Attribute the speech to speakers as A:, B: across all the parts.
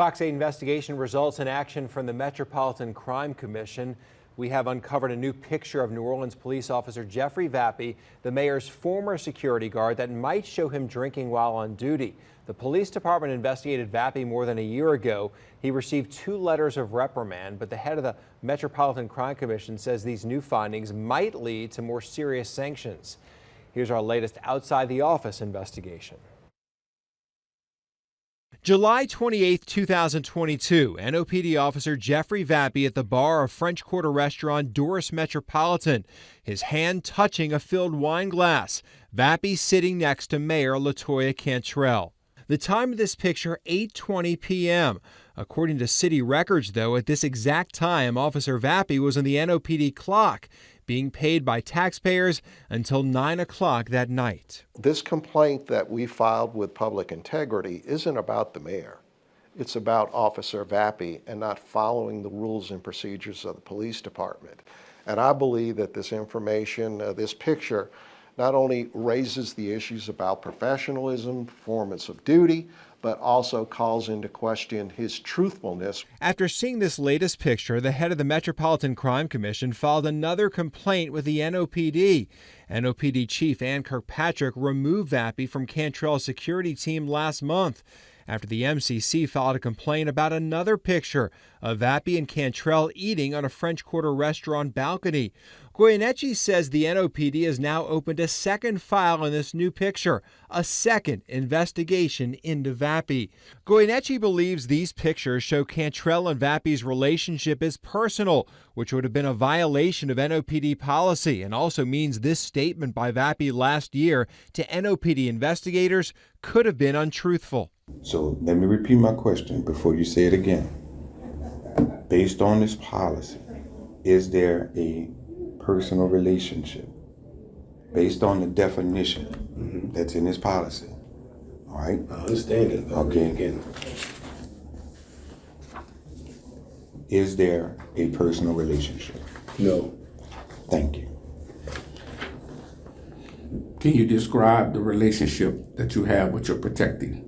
A: Fox 8 investigation results in action from the Metropolitan Crime Commission. We have uncovered a new picture of New Orleans police officer Jeffrey Vappie, the mayor's former security guard, that might show him drinking while on duty. The police department investigated Vappie more than a year ago. He received 2 letters of reprimand, but the head of the Metropolitan Crime Commission says these new findings might lead to more serious sanctions. Here's our latest Outside the Office investigation. July 28, 2022, NOPD officer Jeffrey Vappie at the bar of French Quarter restaurant Doris Metropolitan, his hand touching a filled wine glass. Vappie sitting next to Mayor LaToya Cantrell. The time of this picture, 8:20 p.m. According to city records, though, at this exact time, Officer Vappie was on the NOPD clock, being paid by taxpayers until 9 o'clock that night.
B: This complaint that we filed with Public Integrity isn't about the mayor. It's about Officer Vappie and not following the rules and procedures of the police department. And I believe that this information, this picture, not only raises the issues about professionalism, performance of duty, but also calls into question his truthfulness.
A: After seeing this latest picture, the head of the Metropolitan Crime Commission filed another complaint with the NOPD. NOPD Chief Ann Kirkpatrick removed Vappie from Cantrell's security team last month after the MCC filed a complaint about another picture of Vappie and Cantrell eating on a French Quarter restaurant balcony. Goyeneche says the NOPD has now opened a second file on this new picture, a second investigation into Vappie. Goyeneche believes these pictures show Cantrell and Vappie's relationship is personal, which would have been a violation of NOPD policy, and also means this statement by Vappie last year to NOPD investigators could have been untruthful.
C: So let me repeat my question before you say it again. Based on this policy, is there a personal relationship based on the definition that's in this policy? All right?
D: I understand it.
C: Okay.
D: Again.
C: Is there a personal relationship?
D: No.
C: Thank you.
D: Can you describe the relationship that you have with your protectee?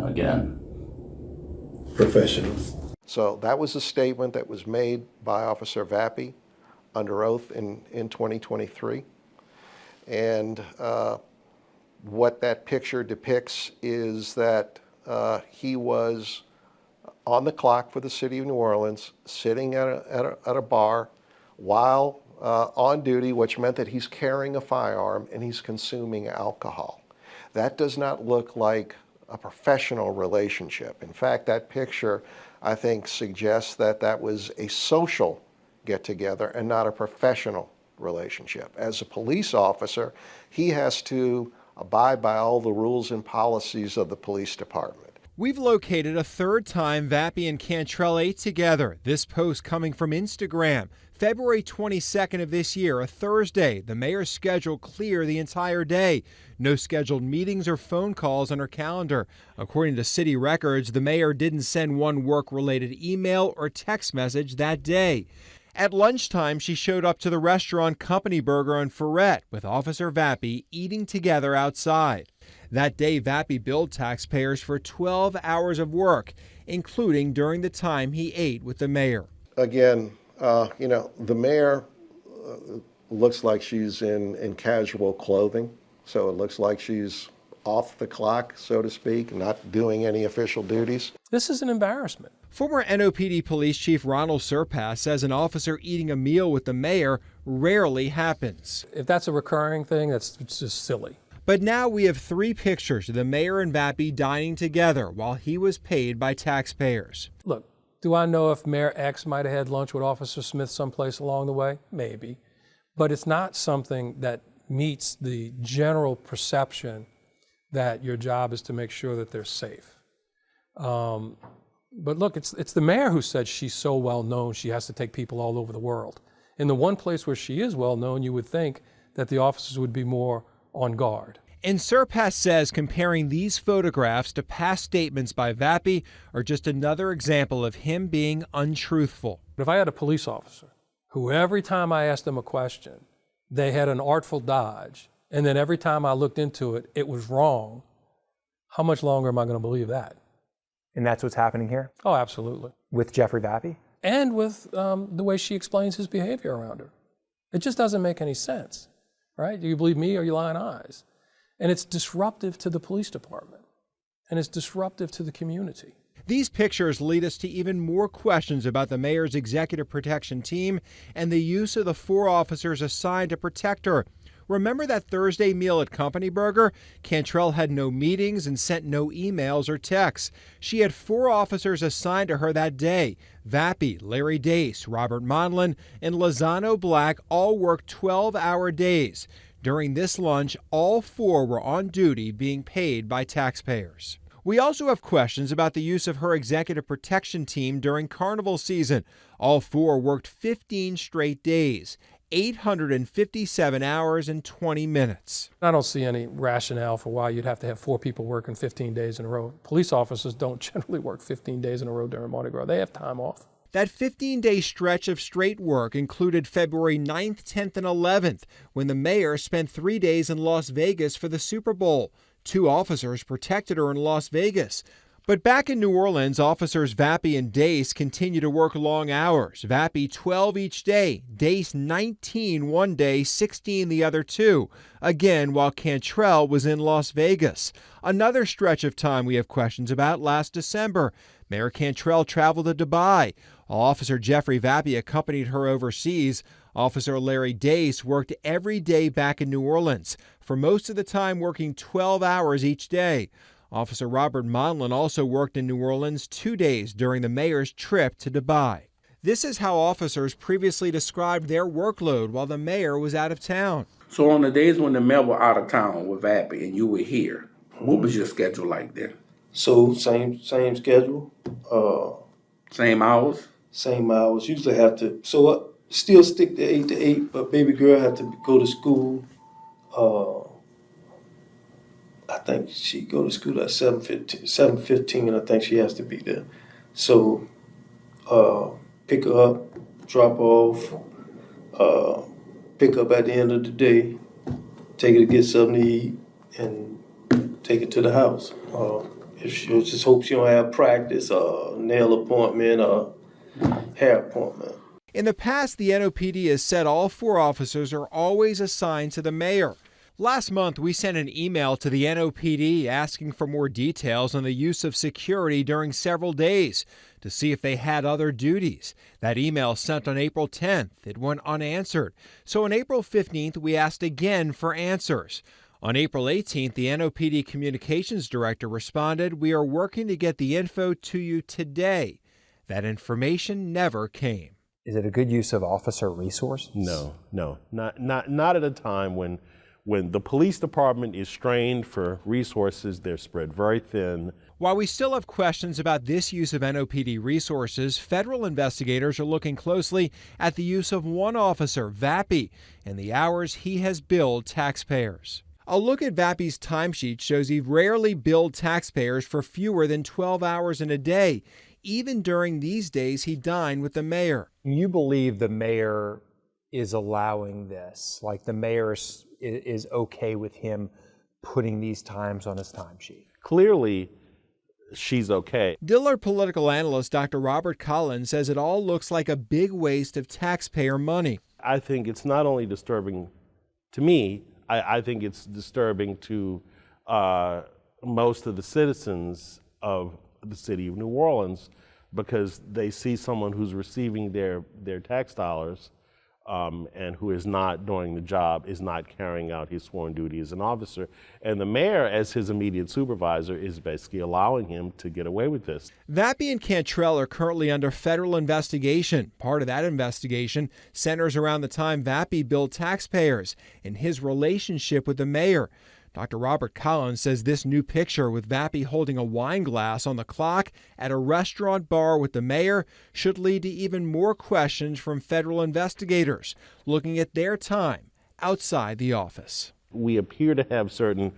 E: Again,
D: Professional.
B: So that was a statement that was made by Officer Vappie under oath in 2023. And what that picture depicts is that he was on the clock for the city of New Orleans, sitting at a bar while on duty, which meant that he's carrying a firearm and he's consuming alcohol. That does not look like a professional relationship. In fact, that picture, I think, suggests that that was a social get-together and not a professional relationship. As a police officer, he has to abide by all the rules and policies of the police department.
A: We've located a third time Vappie and Cantrell ate together. This post coming from Instagram. February 22nd of this year, a Thursday. The mayor's schedule clear the entire day. No scheduled meetings or phone calls on her calendar. According to city records, the mayor didn't send one work-related email or text message that day. At lunchtime, she showed up to the restaurant Company Burger on Ferret with Officer Vappie eating together outside. That day, Vappie billed taxpayers for 12 hours of work, including during the time he ate with the mayor.
B: Again, the mayor looks like she's in casual clothing, so it looks like she's off the clock, so to speak, not doing any official duties.
F: This is an embarrassment.
A: Former NOPD Police Chief Ronald Surpass says an officer eating a meal with the mayor rarely happens.
F: If that's a recurring thing, that's just silly.
A: But now we have 3 pictures of the mayor and Vappie dining together while he was paid by taxpayers.
F: Look, do I know if Mayor X might have had lunch with Officer Smith someplace along the way? Maybe. But it's not something that meets the general perception that your job is to make sure that they're safe. But look, it's the mayor who said she's so well known she has to take people all over the world. In the one place where she is well known, you would think that the officers would be more on guard.
A: And Surpass says comparing these photographs to past statements by Vappie are just another example of him being untruthful.
F: But if I had a police officer who every time I asked them a question, they had an artful dodge, and then every time I looked into it, it was wrong, how much longer am I going to believe that?
E: And that's what's happening here
F: Oh, absolutely.
E: with Jeffrey Vappie?
F: And with the way she explains his behavior around her. It just doesn't make any sense, right? Do you believe me or you lying eyes? And it's disruptive to the police department, and it's disruptive to the community.
A: These pictures lead us to even more questions about the mayor's executive protection team and the use of the 4 officers assigned to protect her. Remember that Thursday meal at Company Burger? Cantrell had no meetings and sent no emails or texts. She had 4 officers assigned to her that day. Vappie, Larry Dace, Robert Monlin, and Lozano Black all worked 12-hour days. During this lunch, all 4 were on duty being paid by taxpayers. We also have questions about the use of her executive protection team during carnival season. All 4 worked 15 straight days. 857 hours and 20 minutes.
F: I don't see any rationale for why you'd have to have 4 people working 15 days in a row. Police officers don't generally work 15 days in a row during Mardi Gras. They have time off.
A: That 15-day stretch of straight work included February 9th, 10th, and 11th, when the mayor spent 3 days in Las Vegas for the Super Bowl. 2 officers protected her in Las Vegas. But back in New Orleans, officers Vappie and Dace continue to work long hours. Vappie 12 each day, Dace 19 one day, 16 the other 2. Again, while Cantrell was in Las Vegas. Another stretch of time we have questions about last December. Mayor Cantrell traveled to Dubai. Officer Jeffrey Vappie accompanied her overseas. Officer Larry Dace worked every day back in New Orleans, for most of the time working 12 hours each day. Officer Robert Monlin also worked in New Orleans 2 days during the mayor's trip to Dubai. This is how officers previously described their workload while the mayor was out of town.
D: So on the days when the mayor was out of town with Vappie and you were here, what was your schedule like then?
G: So same schedule,
D: Same hours?
G: same hours. Usually have to. So I still stick to 8 to 8, but baby girl had to go to school. I think she go to school at 7:15. I think she has to be there. So pick her up, drop her off, pick up at the end of the day, take her to get something to eat, and take her to the house. If she just hope she don't have practice, nail appointment, or hair appointment.
A: In the past, the NOPD has said all 4 officers are always assigned to the mayor. Last month, we sent an email to the NOPD asking for more details on the use of security during several days to see if they had other duties. That email sent on April 10th. It went unanswered. So on April 15th, we asked again for answers. On April 18th, the NOPD communications director responded, "We are working to get the info to you today." That information never came.
E: Is it a good use of officer resource?
H: No, not at a time when the police department is strained for resources. They're spread very thin.
A: While we still have questions about this use of NOPD resources, federal investigators are looking closely at the use of one officer, Vappie, and the hours he has billed taxpayers. A look at Vappie's timesheet shows he rarely billed taxpayers for fewer than 12 hours in a day. Even during these days, he dined with the mayor.
E: You believe the mayor is allowing this? Like the mayor is okay with him putting these times on his timesheet?
H: Clearly, she's okay.
A: Dillard political analyst Dr. Robert Collins says it all looks like a big waste of taxpayer money.
H: I think it's not only disturbing to me, I think it's disturbing to most of the citizens of the city of New Orleans, because they see someone who's receiving their tax dollars and who is not doing the job, is not carrying out his sworn duty as an officer. And the mayor, as his immediate supervisor, is basically allowing him to get away with this.
A: Vappie and Cantrell are currently under federal investigation. Part of that investigation centers around the time Vappie billed taxpayers and his relationship with the mayor. Dr. Robert Collins says this new picture with Vappie holding a wine glass on the clock at a restaurant bar with the mayor should lead to even more questions from federal investigators looking at their time outside the office.
H: We appear to have certain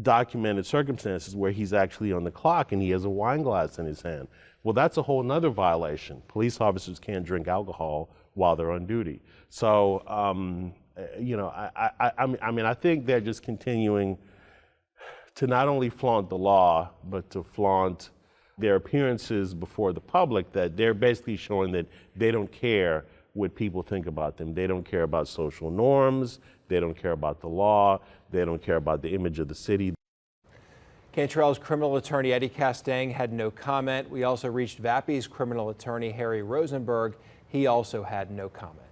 H: documented circumstances where he's actually on the clock and he has a wine glass in his hand. Well, that's a whole nother violation. Police officers can't drink alcohol while they're on duty. So, I think they're just continuing to not only flaunt the law, but to flaunt their appearances before the public, that they're basically showing that they don't care what people think about them. They don't care about social norms. They don't care about the law. They don't care about the image of the city.
A: Cantrell's criminal attorney Eddie Castang had no comment. We also reached Vappie's criminal attorney Harry Rosenberg. He also had no comment.